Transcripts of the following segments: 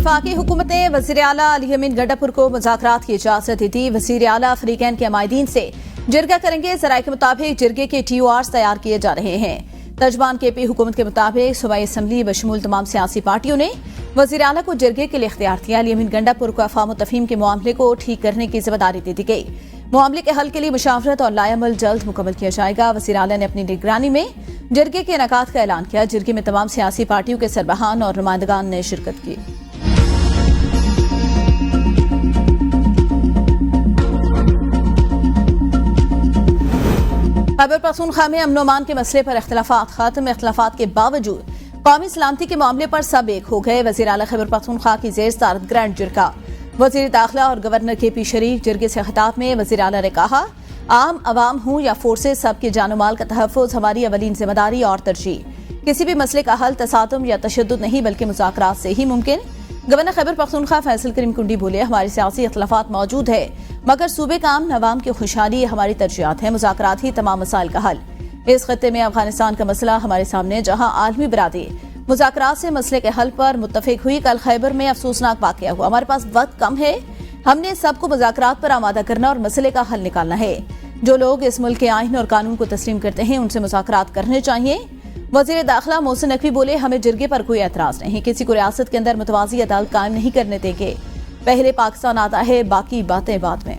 वफाकी हुकूमत ने वज़ीर आला अली अमीन गंडापुर को मुज़ाकरात की इजाजत दी थी। वज़ीर आला अफ्रीकैन के अमायदीन से जिरगा करेंगे। ज़राए के मुताबिक जिरगे के TORs तैयार किए जा रहे हैं। तर्जमान KP हुकूमत के मुताबिक सूबाई असम्बली बशमूल तमाम सियासी पार्टियों ने वज़ीर आला को जिरगे के लिए इख्तियार दिया। अली अमीन गंडापुर को अफ़ाम व तफ़हीम के मामले को ठीक करने की जिम्मेदारी दे दी गई। मामले के हल के लिए मुशावरत और लाएअमल जल्द मुकम्मल किया जाएगा। वज़ीर आला ने अपनी निगरानी में जिरगे के इनेकाद का ऐलान किया। जिरगे में तमाम सियासी पार्टियों के सरबराहान और नुमाइंदगान ने शिरकत की। खैबर पख्तूनख्वा में अमन अमान के मसले पर इख्तिलाफात खत्म। इख्तिलाफात के बावजूद कौमी सलामती के मामले पर सब एक हो गए। वज़ीर आला खैबर पख्तूनख्वा की ज़ेर सदारत ग्रैंड जिरगा, वज़ीर दाखिला और गवर्नर KP शरीफ जिरगे से खिताब में वज़ीर आला ने कहा, आम अवाम हूँ या फोर्सेस, सबके जानो माल का तहफ़्फ़ुज़ हमारी अवलीन जिम्मेदारी और तरजीह। किसी भी मसले का हल तसादुम या तशद्दुद नहीं बल्कि मुज़ाकरात से ही मुमकिन। गवर्नर खैबर पख्तूनख्वा फैसल करीम कुंडी बोले, हमारी सियासी इख्तिलाफात मौजूद है मगर सूबे का अमन अवाम की खुशहाली हमारी तरजीहात है। मुज़ाकरात ही तमाम मसाइल का हल। इस खत्ते में अफगानिस्तान का मसला हमारे सामने, जहाँ आलमी बरादरी मुज़ाकरात से मसले के हल पर मुत्तफिक हुई। कल खैबर में अफसोसनाक वाक़या हुआ। हमारे पास वक्त कम है, हमने सबको मुज़ाकरात पर आमादा करना और मसले का हल निकालना है। जो लोग इस मुल्क के आईन और कानून को तस्लीम करते हैं उनसे मुज़ाकरात करने चाहिए। वज़ीर दाखिला मोहसिन नकवी बोले, हमें जिरगे पर कोई एतराज नहीं, किसी को रियासत के अंदर मुतवाज़ी अदालत कायम नहीं करने देंगे। पहले पाकिस्तान आता है, बाकी बातें बाद में।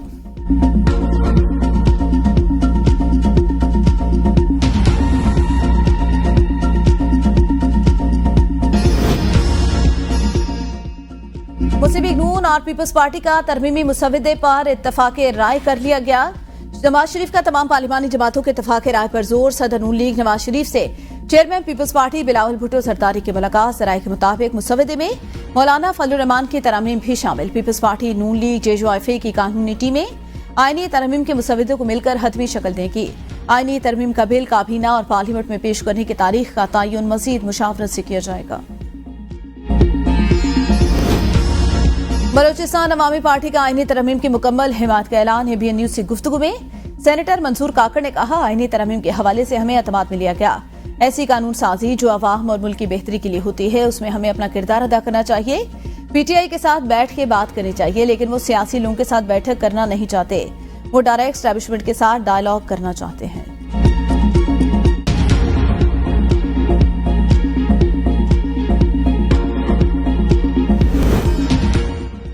मुस्लिम लीग नून और पीपल्स पार्टी का तरमीमी मुसवदे पर इत्तफाक़े राय कर लिया गया। नवाज शरीफ का तमाम पार्लिमानी जमातों के इत्तफाक़े राय पर जोर। सदर नून लीग नवाज शरीफ से chairman peoples party Bilawal Bhutto Zardari की मुलाकात। राय के मुताबिक मुसवदे में मौलाना फजलुर रहमान की तरमीम भी शामिल। पीपल्स पार्टी नून लीग JJOIFA की कानूनी टीमें आईनी तरमीम के मुसवदे को मिलकर हतमी शक्ल देगी। आईनी तरमीम का बिल काबीना और पार्लियामेंट में पेश करने की तारीख का तयन मजीद मुशावरत से किया जाएगा। बलोचिस्तान अवामी पार्टी का आईनी तरमीम की मुकम्मल हिमायत का ऐलान। ABN न्यूज से गुफ्तगू में सेनेटर मंसूर काकड़ ने कहा, आईनी तरमीम के हवाले से हमें एतमाद में लिया गया। ऐसी कानून साजी जो अवाम और मुल्क की बेहतरी के लिए होती है, उसमें हमें अपना किरदार अदा करना चाहिए। PTI के साथ बैठ के बात करनी चाहिए, लेकिन वो सियासी लोगों के साथ बैठक करना नहीं चाहते। वो डायरेक्ट एस्टैब्लिशमेंट के साथ डायलॉग करना चाहते हैं।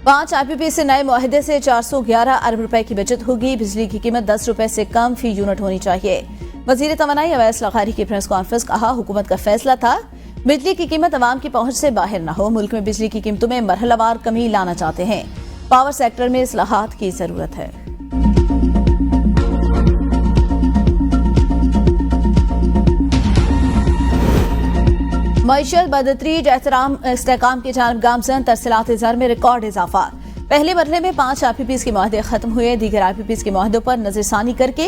पांच IPP से नए मुआहदे से 411 अरब रुपए की बचत होगी। बिजली की कीमत 10 रुपए से कम फी यूनिट होनी चाहिए। वजीर तवानाई अवैस लखारी की प्रेस कॉन्फ्रेंस। कहा, हुकूमत का फैसला था बिजली की कीमत अवाम की पहुंच से बाहर न हो। मुल्क में बिजली की कीमतों में मरहलावार कमी लाना चाहते हैं। पावर सेक्टर में इस्लाहात की जरूरत है। मईशत बदतरीज इस्तेहकाम की जानिब गामजन। तरसीलात ज़र में रिकॉर्ड इजाफा। पहले मरहले में 5 IPPs के मुआहदे खत्म हुए। दीगर IPPs के मुआहदों पर नजरसानी करके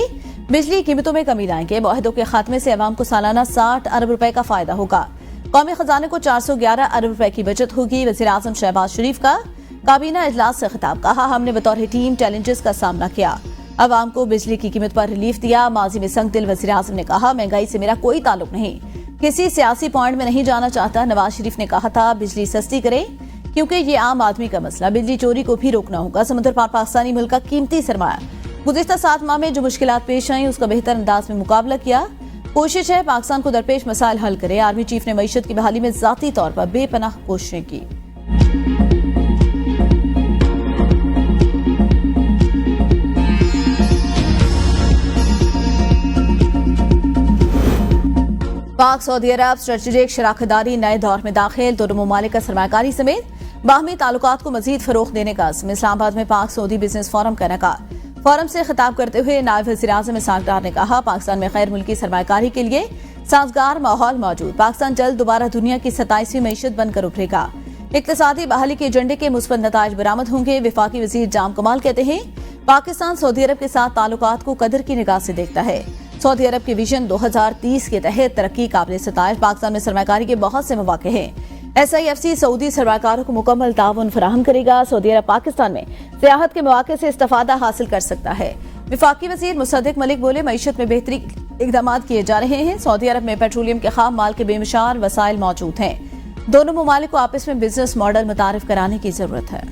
बिजली कीमतों में कमी लाएंगे। मुआहदों के खात्मे से अवाम को सालाना 60 अरब रुपए का फायदा होगा। कौमी खजाने को 411 अरब रुपए की बचत होगी। वज़ीर आज़म शहबाज शरीफ का काबीना इजलास से खिताब। कहा, हमने बतौर टीम चैलेंजेस का सामना किया, अवाम को बिजली की कीमत पर रिलीफ दिया। माजी में संग दिल वज़ीर आज़म ने कहा, महंगाई से मेरा कोई ताल्लुक नहीं, किसी सियासी पॉइंट में नहीं जाना चाहता। नवाज शरीफ ने कहा था बिजली सस्ती करें क्योंकि ये आम आदमी का मसला। बिजली चोरी को भी रोकना होगा। समुद्र पार पाकिस्तानी मुल्क का कीमती सरमाया। गुज़िश्ता 7 माह में जो मुश्किलात पेश आई उसका बेहतर अंदाज में मुकाबला किया। कोशिश है पाकिस्तान को दरपेश मसाइल हल करे। आर्मी चीफ ने मईशत की बहाली में ज़ाती तौर पर बेपनाह कोशिशें की। पाक सऊदी अरब स्ट्रेटेजिक शराकतदारी नए दौर में दाखिल। दोनों ममालिक का सरमाकारी समेत बाहमी ताल्लुकात को मजीद फरोग देने का अज़्म। इस्लामाबाद में पाक सऊदी बिजनेस फोरम का इनेकाद। फोरम से खिताब करते हुए नायब वज़ीर आज़म इसहाक डार ने कहा, पाकिस्तान में गैर मुल्की सरमाकारी के लिए साजगार माहौल मौजूद। पाकिस्तान जल्द दोबारा दुनिया की 27वीं मईशत बनकर उभरेगा। इक्तिसादी बहाली के एजेंडे के मुस्बत नताइज बरामद होंगे। विफाकी वज़ीर जाम कमाल कहते हैं, पाकिस्तान सऊदी अरब के साथ ताल्लुकात को कदर की निगाह से देखता है। सऊदी अरब के विजन 2030 के तहत तरक्की काबिल सताइश। पाकिस्तान में सरमाकारी के बहुत से मौके हैं। SIFC सऊदी सरमाकारों को मुकम्मल ताउन फराहम करेगा। सऊदी अरब पाकिस्तान में सियाहत के मौके से इस्तेफादा हासिल कर सकता है। विफाकी वज़ीर मुसद्दिक मलिक बोले, मईशत में बेहतरी इक़दाम किए जा रहे हैं। सऊदी अरब में पेट्रोलियम के खाम माल के बेमिसाल वसाइल मौजूद हैं। दोनों ममालिक को आपस में बिजनेस मॉडल मुतारिफ कराने की जरूरत है।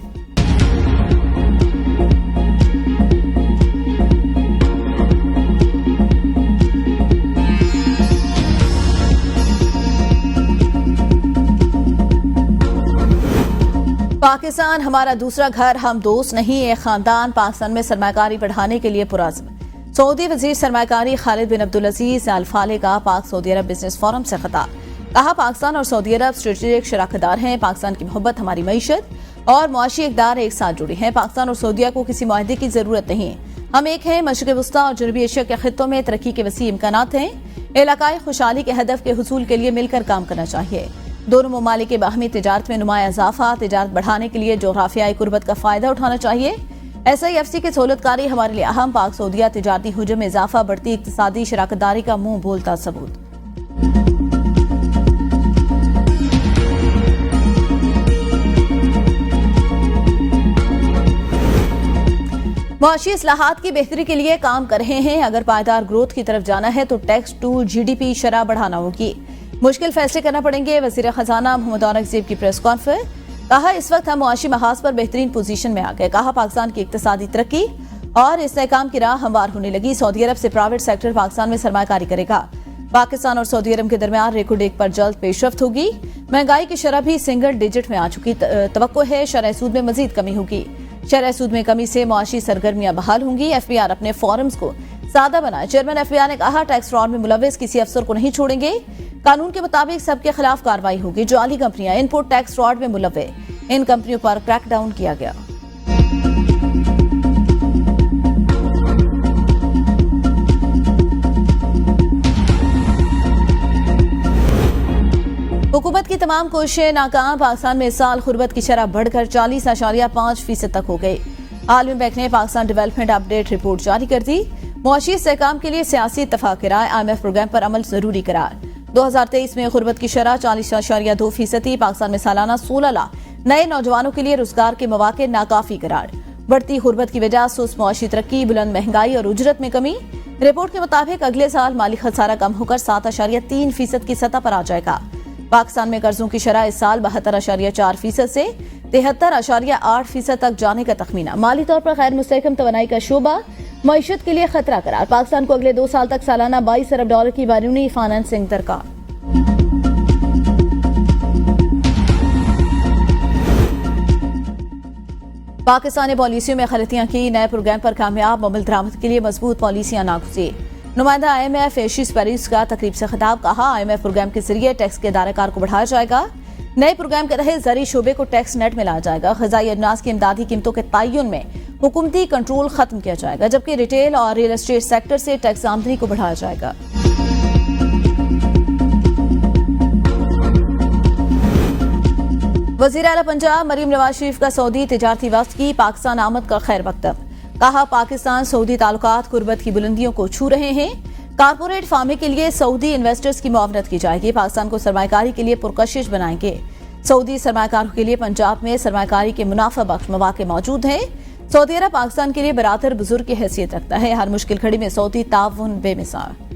पाकिस्तान हमारा दूसरा घर, हम दोस्त नहीं, एक खानदान। पाकिस्तान में सरमाकारी बढ़ाने के लिए पुरज़्म। सऊदी वजीर सरमाकारी खालिद बिन अब्दुल अजीज अल फाले का पाक सऊदी अरब बिजनेस फोरम से खिताब। कहा, पाकिस्तान और सऊदी अरब स्ट्रेटेजिक शराकतदार हैं। पाकिस्तान की मोहब्बत, हमारी मईशत और मुआशी इक़दार एक साथ जुड़ी हैं। पाकिस्तान और सऊदीया को किसी मुआहदे की जरूरत नहीं। हम एक हैं। मशरिक़ वस्ता और जनूबी एशिया के खित्तों में तरक्की के वसी इम्कानात हैं। इलाकाई खुशहाली के हदफ के हुसूल के लिए मिलकर काम करना चाहिए। दोनों ममालिक के बाहमी तिजारत में नुमाया इजाफा, तिजारत बढ़ाने के लिए जोग्राफियाई कुर्बत का फायदा उठाना चाहिए। SIFC की सहूलतकारी हमारे लिए अहम। पाक सऊदिया तिजारती हुजूम में इजाफा, बढ़ती इक्तिसादी शराकतदारी का मुंह बोलता सबूत। मुआशी इस्लाहात की बेहतरी के लिए काम कर रहे हैं। अगर पायदार ग्रोथ की तरफ जाना है तो टैक्स टू GDP शरह बढ़ाना होगी। मुश्किल फैसले करना पड़ेंगे। वजीर खजाना मोहम्मद औरंगजेब की प्रेस कॉन्फ्रेंस। कहा, इस वक्त हम मुआशी महाज पर बेहतरीन पोजीशन में आ गए। कहा, पाकिस्तान की इक्तिसादी तरक्की और इस्तेहकाम की राह हमवार होने लगी। सऊदी अरब से प्राइवेट सेक्टर पाकिस्तान में सरमाकारी करेगा। पाकिस्तान और सऊदी अरब के दरमियान रेको डेक पर जल्द पेशरफ्त होगी। महंगाई की शरह भी सिंगल डिजिट में आ चुकी। तवक्को है शरह सूद में मजीद कमी होगी। शरह सूद में कमी से मुआशी सरगर्मियां बहाल होंगी। FBR अपने फोरम्स को सादा बनाए। चेयरमैन FBR ने कहा, टैक्स फ्रॉड में मुलविस किसी अफसर को नहीं छोड़ेंगे। कानून के मुताबिक सबके खिलाफ कार्रवाई होगी। जाली कंपनियां इनपुट टैक्स फ्रॉड में मुलव्वे, इन कंपनियों पर क्रैकडाउन किया गया। हुकूमत की तमाम कोशिशें नाकाम। पाकिस्तान में इस साल गुर्बत की शरह बढ़कर 40.5% तक हो गई। आलमी बैंक ने पाकिस्तान डेवलपमेंट अपडेट रिपोर्ट जारी कर दी। मुआशी इस्तेहकाम के लिए सियासी इत्तफाक राय, IMF प्रोग्राम पर अमल जरूरी करार। 2023 में गुर्बत की शरह 40.2%। पाकिस्तान में सालाना 16 लाख नए नौजवानों के लिए रोजगार के मौके नाकाफी करार। बढ़ती गुर्बत की वजह सुस्त मुआशी तरक्की, बुलंद महंगाई और उजरत में कमी। रिपोर्ट के मुताबिक अगले साल माली खसारा कम होकर 7.3% की सतह पर आ जाएगा। पाकिस्तान में कर्जों की शरह इस साल 72.4% से 73.8% तक जाने का तखमीना। माली तौर पर गैर मुस्तहकम तवानाई का शोबा मईशत के लिए खतरा करार। पाकिस्तान को अगले 2 साल तक सालाना $22 अरब की बैरूनी फाइनेंसिंग दरकार। पाकिस्तान ने पॉलिसियों में गलतियां की। नए प्रोग्राम पर कामयाब अमल दरामद के लिए मजबूत पॉलिसियां नागुज़ी। नुमाइंदा IMF एशिस पेरिस का तकरीब से खिताब। कहा, IMF प्रोग्राम के जरिए टैक्स के दायरेकार को बढ़ाया जाएगा। नए प्रोग्राम के तहत ज़री शोबे को टैक्स नेट में लाया जाएगा। ग़िज़ाई अजनास की इमदादी कीमतों के तयन में हुकूमती कंट्रोल खत्म किया जाएगा, जबकि रिटेल और रियल एस्टेट सेक्टर से टैक्स आमदनी को बढ़ाया जाएगा। वज़ीर आला पंजाब मरीम नवाज शरीफ का सऊदी तिजारती वफ्द की पाकिस्तान आमद का खैर मकदम। कहा, पाकिस्तान सऊदी ताल्लुकात गुर्बत की बुलंदियों को छू रहे हैं। कारपोरेट फार्मिंग के लिए सऊदी इन्वेस्टर्स की मुआवनत की जाएगी। पाकिस्तान को सरमाकारी के लिए पुरकशिश बनाएंगे। सऊदी सरमाकारों के लिए पंजाब में सरमाकारी के मुनाफा बख्श मौके मौजूद हैं। सऊदी अरब पाकिस्तान के लिए बरातर बुजुर्ग की हैसियत रखता है। हर मुश्किल घड़ी में सऊदी ताउन बेमिसाल।